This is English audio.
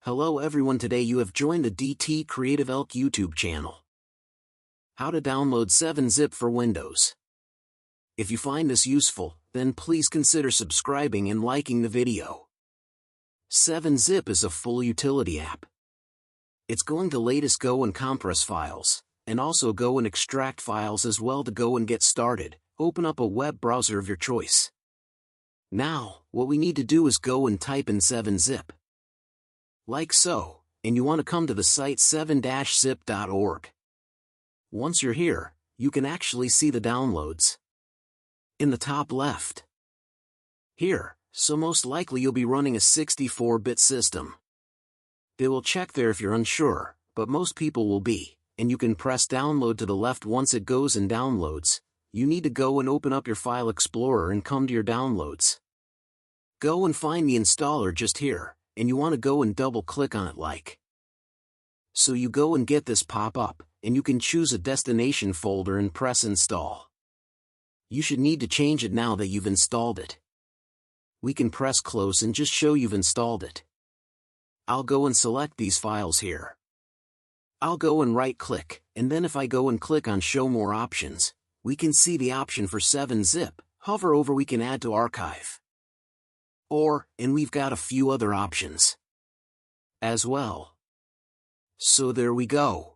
Hello everyone, today you have joined the CREATIVELK YouTube channel. How to download 7-zip for Windows. If you find this useful, then please consider subscribing and liking the video. 7-zip is a full utility app. It's going to latest go and compress files, and also go and extract files as well. To go and get started, open up a web browser of your choice. Now, what we need to do is go and type in 7-zip. Like so, and you want to come to the site 7-zip.org. Once you're here, you can actually see the downloads in the top left. Here, so most likely you'll be running a 64-bit system. They will check there if you're unsure, but most people will be, and you can press download to the left. Once it goes and downloads, you need to go and open up your file explorer and come to your downloads. Go and find the installer just here, and you want to go and double click on it like so. You go and get this pop up, and you can choose a destination folder and press install. You should need to change it now that you've installed it. We can press close and just show you've installed it. I'll go and select these files here. I'll go and right click, and then if I go and click on show more options, we can see the option for 7-zip. Hover over, we can add to archive. And we've got a few other options as well. So there we go.